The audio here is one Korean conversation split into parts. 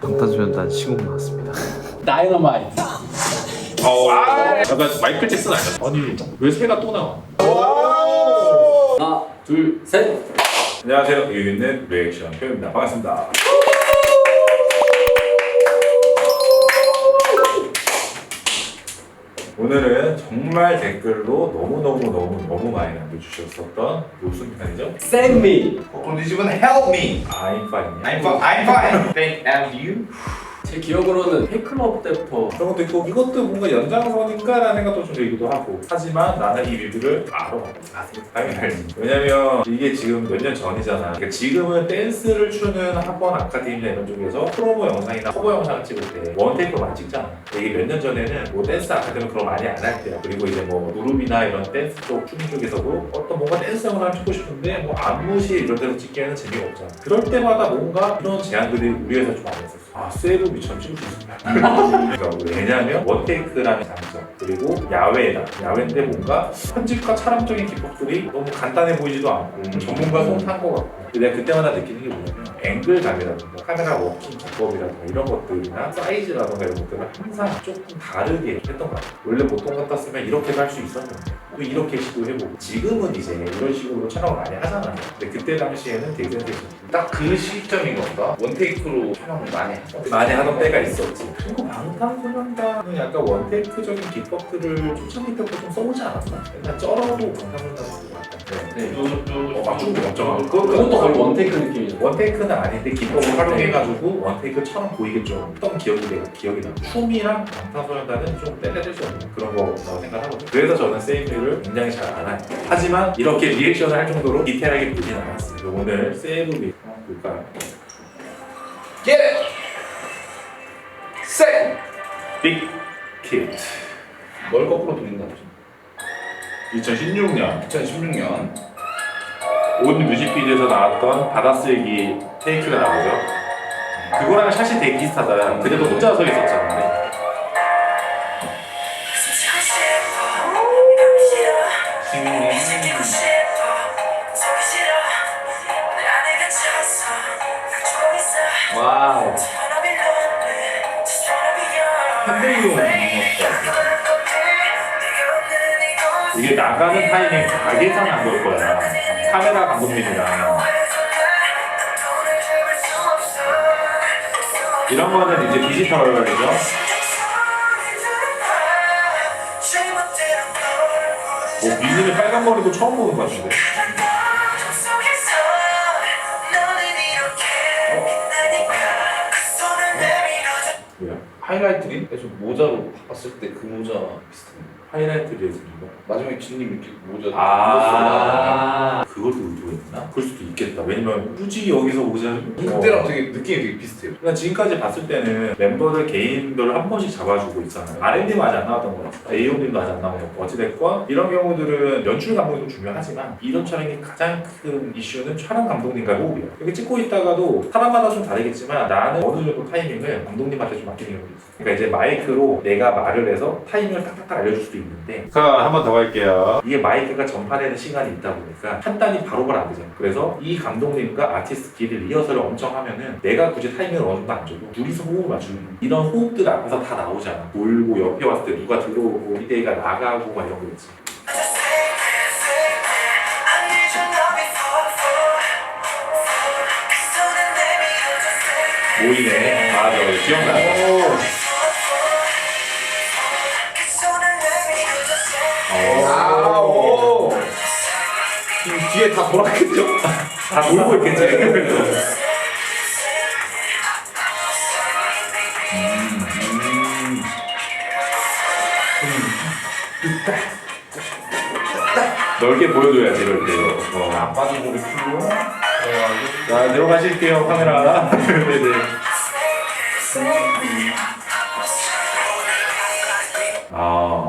방탄소년단 신곡 나왔습니다. 다이너마이트. 약간 마이클 잭슨 아니야? 아니 왜 새가 또 나와? 하나, 둘, 셋. 안녕하세요. 여기 있는 리액션 표현입니다. 반갑습니다. 오늘은 정말 댓글로 너무 많이 남겨주셨었던 무슨 편이죠? Save me. 우리 집은 help me. I'm fine. I'm fine. Thank you. 제 기억으로는 팬클럽 때부터 그런 것도 있고 이것도 뭔가 연장선인가라는 생각도 좀 들기도 하고 하지만 나는 이 뮤비를 알아. 당연히 알지. 왜냐면 이게 지금 몇 년 전이잖아. 그러니까 지금은 댄스를 추는 학원 아카데미나 이런 쪽에서 프로모 영상이나 커버 영상을 찍을 때 원테이크로 많이 찍잖아. 이게 몇 년 전에는 뭐 댄스 아카데미 그런 거 많이 안 할 때야. 그리고 이제 뭐 무릎이나 이런 댄스 쪽 추는 쪽에서도 어떤 뭔가 댄스 영상을 찍고 싶은데 뭐 안무시 이런 데서 찍기에는 재미가 없잖아. 그럴 때마다 뭔가 이런 제안들이 우리 회사 좀 많이 했었어. 아 세이브 미처럼 찍을 수 있습니다. 그러니까 왜냐하면 원테이크라는 장점 그리고 야외다. 야외인데 뭔가 편집과 촬영적인 기법들이 너무 간단해 보이지도 않고 전문가 손 탄 것 같고. 근데 내가 그때마다 느끼는 게 뭐냐면 앵글 각이라든가 카메라 워킹 기법이라든가 이런 것들이나 사이즈라든가 이런 것들을 항상 조금 다르게 했던 것 같아요. 원래 보통 같았으면 이렇게 할 수 있었는데 또 이렇게 시도해보고 지금은 이제 이런 식으로 촬영을 많이 하잖아요. 근데 그때 당시에는 되게 센세이션 딱 그 시점인 건가? 원테이크로 촬영을 많이 했어. 많이 하던 때가 있었지. 그리고 방탄소년단은 약간 원테이크적인 기법들을 초창기 때부터 좀 써보지 않았나? 맨날 쩔어도 방탄소년단 쓰는 것 같은데 네. 맞춤도 걱정하고 그것도 거의 원테이크 느낌이죠. 원테이크는 아닌데 기법을 활용해가지고 원테이크처럼 보이게 좀 했던 기억이 나. 춤이랑 방탄소년단은 좀 떼내릴 수 없는 그런 거라고 생각하거든요. 그래서 저는 세이브를 굉장히 잘 알아요. 하지만 이렇게 리액션을 할 정도로 디테일하게 보진 않았어요. 오늘 세이브 볼까요? Get it. Set. 빅 킷. 뭘 거꾸로 돌린다. 2016년 2016년. 온 뮤직비디오에서 나왔던 받아쓰기 테이크가 나오죠. 그거랑 샷이 되게 비슷하잖아. 그래도 혼자 서 있었잖아. 와우. 핸들용 이게 나가는 타이밍 다 계산한 걸 거야. 카메라 감독님이랑 이런 거는 이제 디지털이죠. 민님이 빨간 머리도 처음 보는 것 같은데. 뭐야? 하이라이트리? 그래서 모자로 바꿨을 때 그 모자 비슷한 하이라이트 레슨인가? 마지막에 진님 이렇게 모자 그걸 또 의도했나? 그럴 수도 있겠다. 왜냐면 굳이 여기서 모자를 그때랑 되게 느낌이 되게 비슷해요. 그러니까 지금까지 봤을 때는 멤버들 개인별로 한 번씩 잡아주고 있잖아요. R&D도 아직 안 나왔던 거 같아요. AO님도 아직 안 나온 거 같고 어찌됐건 이런 경우들은 연출 감독님도 중요하지만 이런 촬영의 가장 큰 이슈는 촬영 감독님과 호흡이에요. 이렇게 찍고 있다가도 사람마다 좀 다르겠지만 나는 어느 정도 타이밍을 감독님한테 좀 맡기는 경우도 있어요. 그러니까 이제 마이크로 내가 말을 해서 타이밍을 탁탁탁 알려줄 수도 있는데 자, 한 번 더 갈게요. 이게 마이크가 전파되는 시간이 있다 보니까 판단이 바로바로 안 되잖아요. 그래서 이 감독님과 아티스트끼리 리허설을 엄청 하면은 내가 굳이 타이밍을 어느 정도 안 줘도 둘이서 호흡을 맞추는 이런 호흡들 앞에서 다 나오잖아. 돌고 옆에 왔을 때 누가 들어오고 이대가 나가고 막 이런 거 있지. 모이네. 맞아. 기억나. 아오. 뒤에 다 돌았겠죠? 다 돌고 있겠지. 넓게 보여줘야지 이럴 때. 안 빠진 고리 풀고. 자, 내려가실게요 카메라. 네네.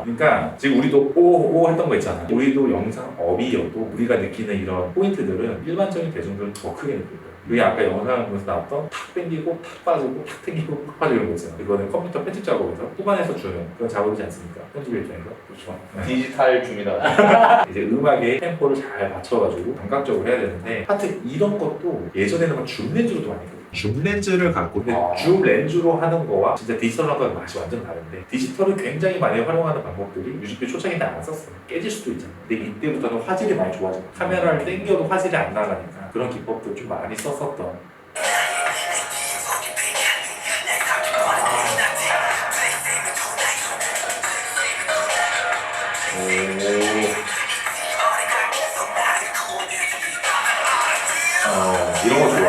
그러니까 지금 우리도 오 했던 거 있잖아. 우리도 영상 업이어도 우리가 느끼는 이런 포인트들은 일반적인 대중들은 더 크게 느껴요. 그게 아까 영상을 보면서 나왔던 탁 당기고 탁 빠지고 탁 당기고 탁 빠지고 이런 거 있잖아. 이거는 컴퓨터 편집 작업에서 후반에서 주는 그런 작업이지 않습니까? 편집 일정에서. 그렇죠. 디지털 줌이다. 이제 음악의 템포를 잘 맞춰가지고 감각적으로 해야 되는데 하여튼 이런 것도 예전에는 막 줌렌즈로도 많이 했거든. 줌 렌즈를 갖고 근데 줌 렌즈로 하는 거와 진짜 디지털하고는 맛이 완전 다른데 디지털을 굉장히 많이 활용하는 방법들이 뮤직비디오 초창기 때 안 썼어요. 깨질 수도 있잖아. 근데 이때부터는 화질이 많이 좋아져. 카메라를 당겨도 화질이 안 나가니까 그런 기법들 좀 많이 썼었던. 이런 거 좋아.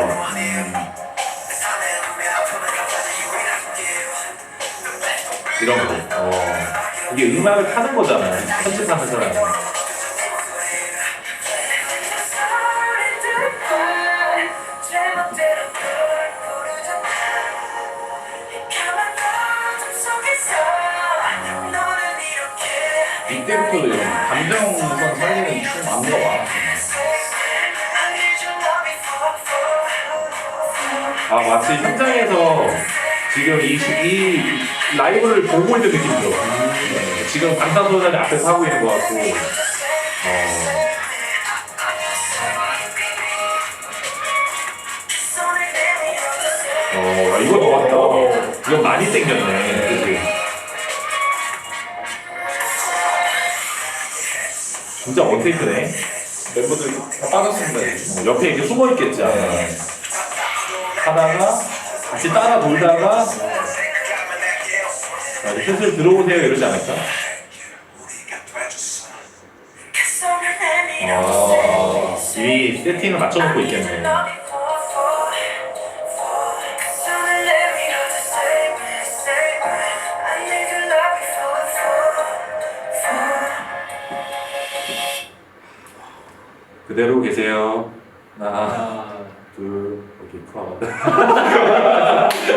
이런 거. 이게 음악을 타는 거잖아. 편집하는 사람이. 이때부터도 이런 감정선 살리는 춤 안무가 많았어. 마치 현장에서 지금 이 라이브를 보고 있는 느낌이 들어. 지금 방탄소년단이 앞에서 하고 있는 것 같고. 이거 좋았다. 이거 많이 땡겼네. 그치? 진짜 원테이크네. 멤버들이 다 빠졌습니다. 옆에 이렇게 숨어 있겠지. 하다가 같이 따라 돌다가 슬슬 들어오세요 이러지 않을까? 이미 세팅을 맞춰놓고 있겠네. 그대로 계세요. 하나, 둘, 오케이, 컷.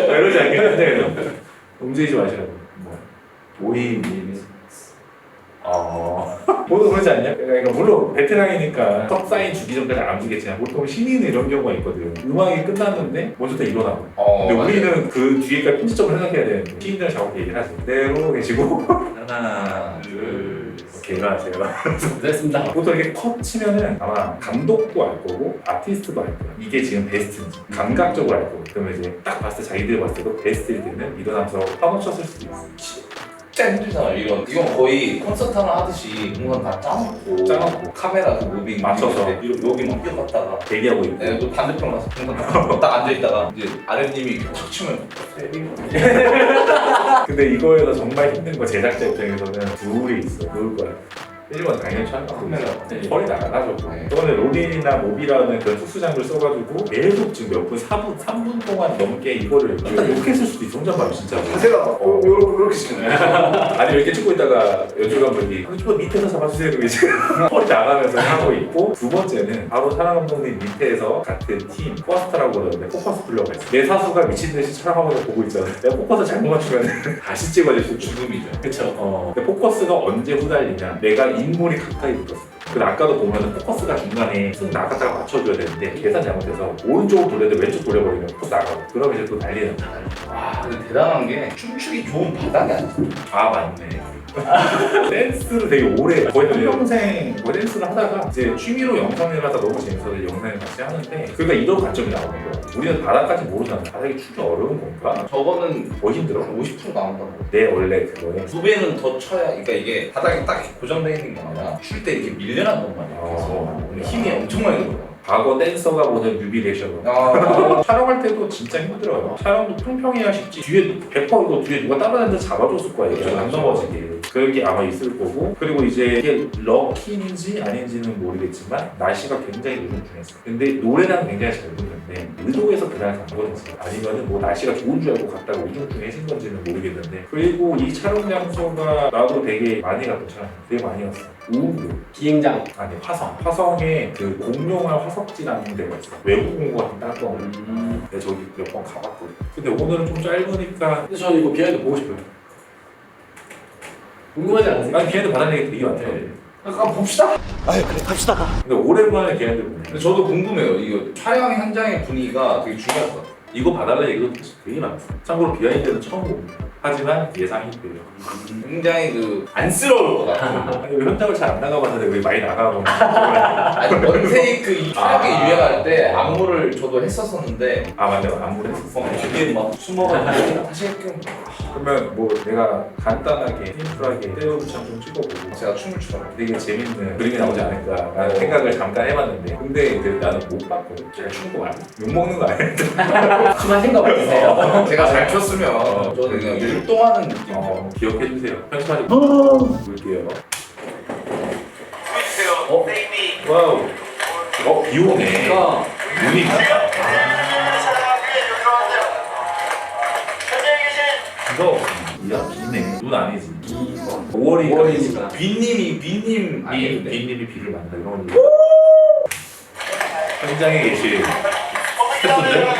이러지 않겠는데, 움직이지 마시라고. 모임이. 보통 그러지 않냐? 그러니까 물론 베테랑이니까 top 사인 주기 전까지 안 움직이겠지만 보통 신인은 이런 경우가 있거든. 음악이 끝났는데 먼저 다 일어나고. 근데 우리는 그 뒤에까지 편집점을 생각해야 되는데 신인들 작업 얘기를 하지. 그대로 계시고 하나, 둘, 오케이, 일어나세요. 됐습니다. 보통 이렇게 컷 치면은 아마 감독도 알 거고 아티스트도 알 거야. 이게 지금 베스트인지 감각적으로 알 거고. 그러면 이제 딱 봤을 때 자기들이 봤을 때도 베스트일 때는 일어나서 파노 쳤을 수도 있어. 진짜 힘들잖아 이건. 이건 거의 콘서트 하나 하듯이 동선 다 짜놓고 카메라 그 무빙 맞춰서. 여기 막 뛰어갔다가 대기하고 있고. 네, 또 반대편 가서 동선 딱 앉아있다가 이제 아랫님이 툭 치면 근데 이거에서 정말 힘든 거 제작자 입장에서는 둘이 있어. 누울 거야. 1번 당연히 촬영하고 있어. 펄이 나가가지고. 저번에 로딘이나 모비라는 그런 특수장비를 써가지고 계속 지금 몇 분, 3분 동안 넘게 이거를 욕했을 수도 있어. 혼잣말로 진짜로. 제가 이렇게 치네. 아니 이렇게 찍고 있다가 연출 감독이 좀 밑에서 잡아주세요 이러고 이제 펄이 나가면서 하고 있고 두 번째는 바로 촬영 감독님 밑에서 같은 팀 포스터라고 그러는데 포커스 블러가 있어. 내 사수가 미친 듯이 촬영하면서 보고 있잖아. 내가 포커스 잘못 맞추면 다시 찍어질 수 죽음이죠. 그쵸. 근데 포커스가 언제 후달리냐? 내가 인물이 가까이 붙었어. 근데 아까도 보면 포커스가 중간에 쓱 나갔다가 맞춰줘야 되는데 계산 잘못해서 오른쪽으로 돌려도 왼쪽 돌려버리면 포커스 나가고 그러면 이제 또 난리는 거야. 와 근데 대단한 게 춤추기 좋은 바닥이 아니지. 맞네. 댄스를 되게 오래 거의 평생 댄스를 하다가 이제 취미로 영상을 하다 너무 재밌어서 영상을 같이 하는데 그러니까 이런 관점이 나오는 거야. 우리는 바닥까지 모르잖아. 바닥이 추기 어려운 건가? 저거는 더 힘들어. 50% 나온다고. 내 원래 그거에 2배는 더 쳐야, 그러니까 이게 바닥이 딱 고정되어 있는 게 아니라 출 때 이렇게 밀려난단 말이야. 그래서 힘이 엄청 많이 들어요. 과거 댄서가 보는 뮤비 리액션으로 촬영할 때도 진짜 힘들어요. 촬영도 평평해야 쉽지. 뒤에 100% 이거 뒤에 누가 다른 애들 잡아줬을 거야. 이게 안 넘어지게. 그런 게 아마 있을 거고. 그리고 이제 이게 럭키인지 아닌지는 모르겠지만 날씨가 굉장히 우중충했어. 근데 노래랑 굉장히 잘 부르는데 의도해서 그날 간 건지 아니면은 뭐 날씨가 좋은 줄 알고 갔다가 우중충해진 건지는 모르겠는데 그리고 이 촬영 장소가 나도 되게 많이 갔던 촬영 되게 많이 갔어. 우웅도 비행장. 아니 화성에 그 공룡할 화석지라는 데가 있어. 외국 공부 같은 땅덩. 내가 저기 몇 번 가봤거든. 근데 오늘은 좀 짧으니까 근데 저는 이거 비하인드 보고 싶어요. 궁금하지 않으세요? 난 걔네들 받아낸 게 되게 많더라고. 잠깐 봅시다. 근데 오랜만에 걔네들 보네. 근데 저도 궁금해요. 이거 촬영 현장의 분위기가 되게 중요할 것 같아요. 이거 봐달라 이거 되게 많았어. 참고로 비하인드는 처음 봅니다. 하지만 예상이 돼요. 굉장히 그 안쓰러울 것 같아. 아니 왜 현장을 잘 안 나가봤는데 왜 많이 나가고 아니 원테이크 이 촬영이 아. 유행할 때 안무를 저도 했었었는데 아 맞네 안무를 했었어. 되게 막 숨어가지고 다시 할게요. 그러면 뭐 내가 간단하게 심플하게 떼어부참 좀 찍어보고 제가 춤을 추라고. 되게 재밌는 그림이 나오지 않을까라는 생각을 잠깐 해봤는데 근데 이제 나는 못 봤거든. 잘 추는 거 아니야? 욕먹는 거 아니야? 춤하신 거 같으세요? 제가 잘 췄으면 저는 그냥 율동하는 느낌. 기억해주세요. 편집하지 볼게요. 와우. 비 오네. 그러니까 눈이 이거 야 비네. 눈 아니지. 5월이니까 빈님 아니에요? 비님이 비를 만나 이런 거. 현장에 계신 스태프분들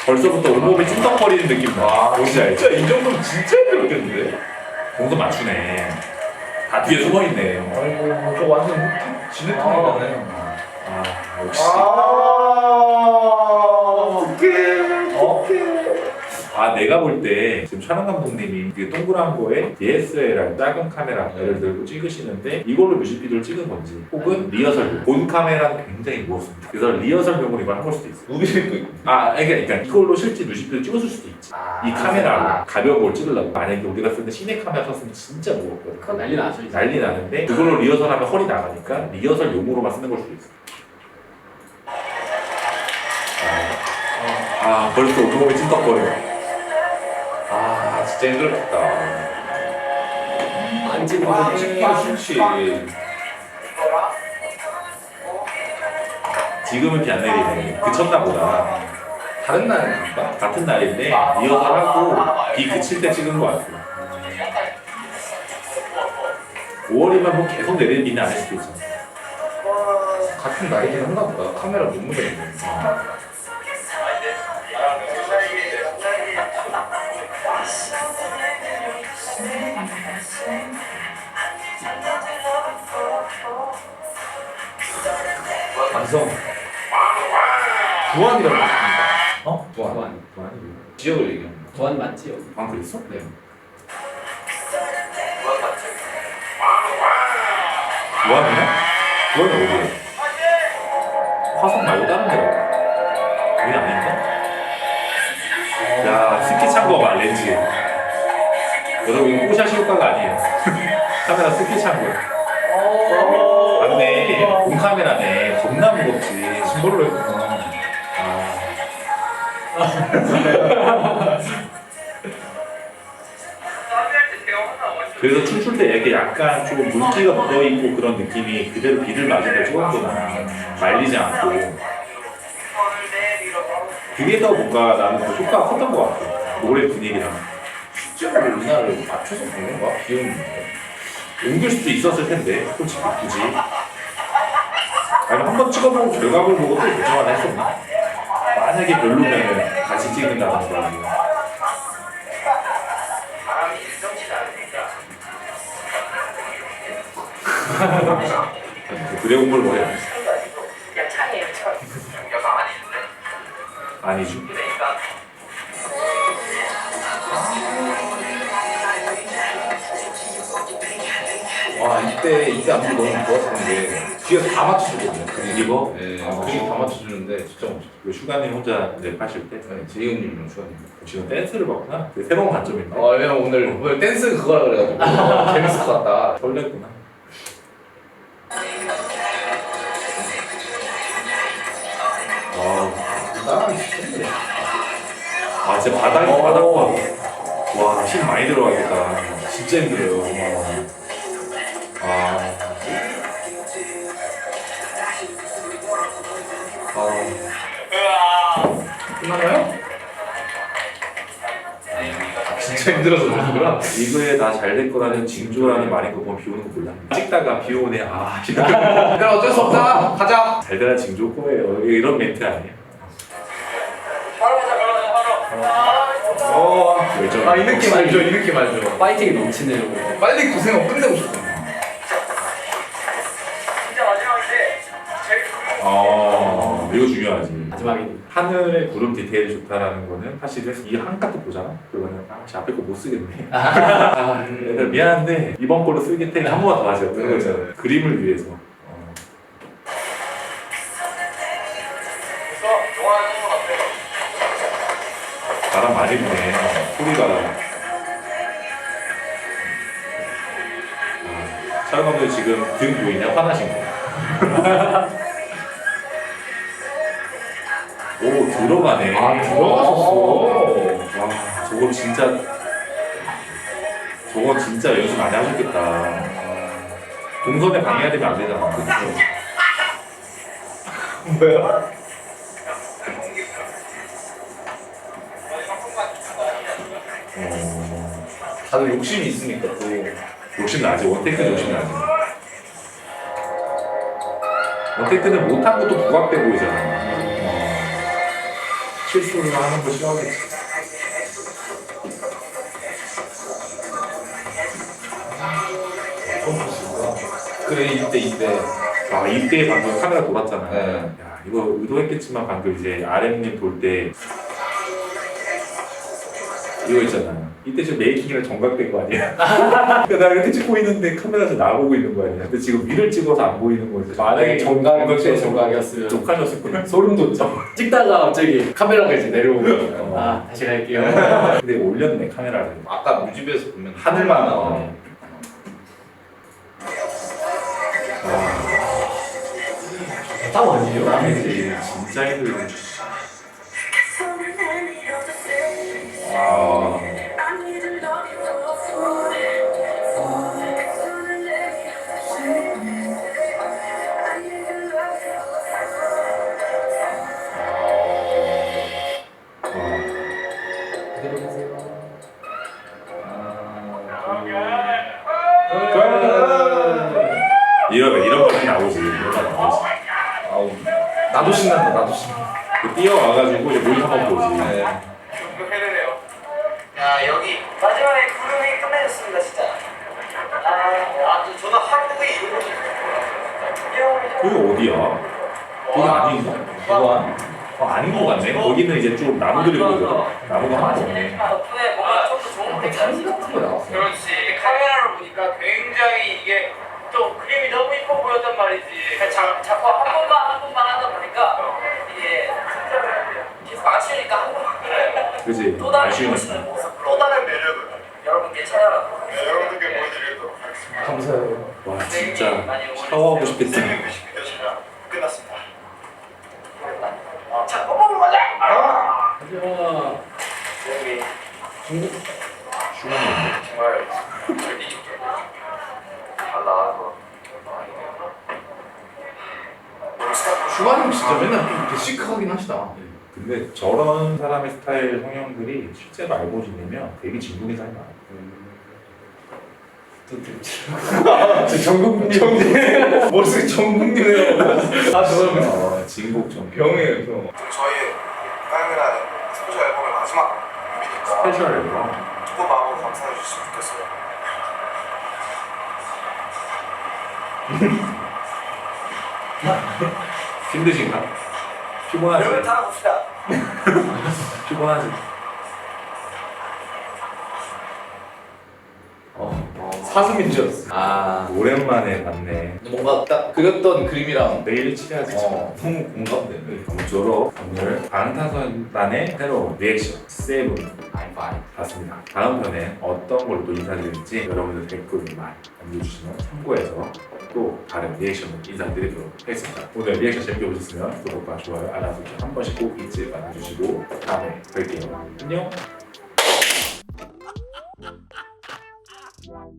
벌써부터 온몸이 찐덕거리는 느낌 나. 뭔지 알지? 진짜 이 정도면 진짜 힘들었겠는데? 공도 맞추네. 다 뒤에 숨어 있네. 아이고 저 완전 진흙탕이네. 역시. 어떡해. 내가 볼 때 지금 촬영 감독님이 그 동그란 거에 DSLR 작은 카메라를 들고 찍으시는데 이걸로 뮤직비디오를 찍은 건지 혹은 리허설용. 본 카메라는 굉장히 무겁습니다. 그래서 리허설용으로 이걸 한 걸 수도 있어요. 무비도 있고. 그러니까 이걸로 실제 뮤직비디오 찍었을 수도 있지. 이 카메라로 가벼운 걸 찍으려고. 만약에 우리가 쓰는 시네 카메라 썼으면 진짜 무겁거든. 그건 난리 나죠 이제. 난리 나는데 그걸로 리허설하면 허리 나가니까 리허설용으로만 쓰는 걸 수도 있어. 벌써 온몸이 찐떡거려. 진짜 힘들었겠다. 안 찍고 찍기도 싫지. 지금은 비 안 내리네. 그쳤나 보다. 다른 날인가? 같은 날인데 리허설하고 비 그칠 때 찍은 거 같아. 5월이면 뭐 계속 내리는 비는 아닐 수도 있잖아. 같은 날이긴 한가 보다. 카메라 너무 잘 있네. 완성. 부안이라고 했습니다. 부안. 도안. 지역을 얘기합니다. 도안 맞지 여기? 그랬어? 네. 부안이야? 부안이 어디야? 화성 말고 다른 데가 여기 아닌가? 야 스키 찬 거 봐 렌즈에. 여러분 이거 뽀샤시 효과가 아니에요. 카메라 스키 찬 거야. 맞네. 본 카메라네. 겁나 무겁지. 짐벌로 했구나. 그래서 춤출 때 이렇게 약간 좀 물기가 묻어있고 그런 느낌이 그대로 비를 맞으니까 조금보다 말리지 않고 그게 더 뭔가 나는 더 효과가 컸던 것 같아. 노래 분위기랑. 실제로 우리나라를 맞춰서 보는 거야? 비 오는데. 옮길 수도 있었을 텐데 솔직히 굳이 아니 한번 찍어보고 결과물 보고 또 결정을 했었나? 만약에 별로면 다시 찍는다던가. 드래곤볼 뭐야? 아니죠. 와 이때 안무 너무 좋았던 게 뒤에서 다 맞춰주거든요. 이거? 네, 그림 다 맞춰주는데 진짜 멋있어. 그 슈가님 혼자 랩하실 때 네, 제이홉님이랑 추가님. 지금 댄스를 봤구나. 되게 새로운 관점인데. 왜냐면 오늘 댄스 그거라 그래가지고 재밌을 것 같다. 설렜구나. 진짜 바닥 봐. 와, 힘 많이 들어가겠다. 진짜 힘들어요. 끝나나요? 진짜 힘들어서 그러는구나. 이거에 나 잘 될 거라는 징조라는 말인 거 보면 비 오는 거 몰라. 찍다가 비 오네. 그래 어쩔 수 없다. 가자. 잘 되라 징조 거예요. 이런 멘트 아니에요? 이 느낌 알죠? 이 느낌 알죠? 파이팅이 넘치네요. 빨리 고생하고 끝내고 싶어. 중요하지. 마지막에 하늘의 구름 디테일이 좋다라는 거는 사실은 이 한 카트 보잖아. 그러면 제 앞에 거 못 쓰겠네. 얘들 미안한데 이번 거로 쓰기 때문에 한 번만 더 하세요. 그런 거잖아. 그림을 위해서. 바람 많이 부네. 소리 바람. 촬영 감독 지금 등 보이냐? 화나신 거. 오 들어가네. 들어가셨어. 와 저거 진짜 연습 많이 하셨겠다. 동선에 방해가 되면 안 되잖아. 뭐야? 다들 욕심이 있으니까 또 욕심 나지. 원테이크 욕심 나지. 원테이크는 못한 것도 부각돼 보이잖아. 실수를 하는 거 싫어하겠지. 그래 이때 아 이때 방금 카메라 돌았잖아. 네. 야 이거 의도했겠지만 방금 이제 RM님 돌 때 이거 있잖아. 이때 지금 메이킹이랑 정각된 거 아니야? 그러니까 나 이렇게 찍고 있는데 카메라에서 나보고 있는 거 아니야? 근데 지금 위를 찍어서 안 보이는 거지. 만약에 정각이 정각이었으면 녹화졌을 거야. 소름 돋죠. 찍다가 갑자기 카메라가 이제 내려오고 아 다시 갈게요. 근데 올렸네 카메라를. 아까 뮤직비디오에서 보면 하늘만 나오네. 땀 아니에요? 땀이지. 진짜 힘들네. 아. 이런 거는 나오지. 아우 나도 신난다. 뛰어와가지고 이제 모니터 한번 보지. 네. 야 여기 마지막에 구름이 끝내줬습니다 진짜. 저는 한국에 여기 어디야? 여기 아닌가? 이거 아닌 거 같네. 거기는 이제 좀 나무들이 보이거든. 나무가 많네. 덕분에 뭔가 좀 더 좋은 텍스처 같은 거 나왔어. 그렇지. 카메라로 보니까 굉장히 이게 또 그림이 너무 이뻐 보였단 말이지. 자꾸 한 번만 하다 보니까 이게 계속 아쉬우니까 한 번만 그지? 또 다른 아쉬우니까. 보시는 모습, 또 다른 매력을 여러분께 찾아가도록 여러분들께 보여드리도록 하겠습니다. 감사해요. 와 진짜 샤워하고 싶겠다. 뮤직비디오 촬영 끝났습니다. 자, 뽀뽀를 맞아! 하지마. 여기 슈가는 정말 달라. 슈가님 진짜 맨날 좀 이렇게 시크하긴 하시다. 근데 저런 사람의 스타일 성형들이 실제로 알고 지내면 되게 진국인 사람이 많아. 정국님. 머릿속에 정국님이라고. 아 죄송합니다. 진국 좀 병이에요 병. 저희 카메라 스페셜 앨범의 마지막 뮤비니까 스페셜 앨범. 두분 마음으로 감사해 주셨으면 좋겠어요. 힘드신가? 피곤하지? 여러분 다 봅시다. 피곤하지? 사슴인 줄 알았어. 아 오랜만에 봤네. 뭔가 딱 그렸던 그림이랑 내일 치켜야지. 너무 공감되네. 아무쪼록 오늘 방탄소년단의 새로운 리액션 세븐 봤습니다. 다음 편에 어떤 걸로 또 인사드릴지 여러분들 댓글로 많이 남겨주시면 참고해서 또 다른 리액션을 인사드리도록 하겠습니다. 오늘 리액션 재밌게 보셨으면 구독과 좋아요, 알람 설정 한 번씩 꼭 잊지 말아주시고 다음에 뵐게요. 안녕. Wow.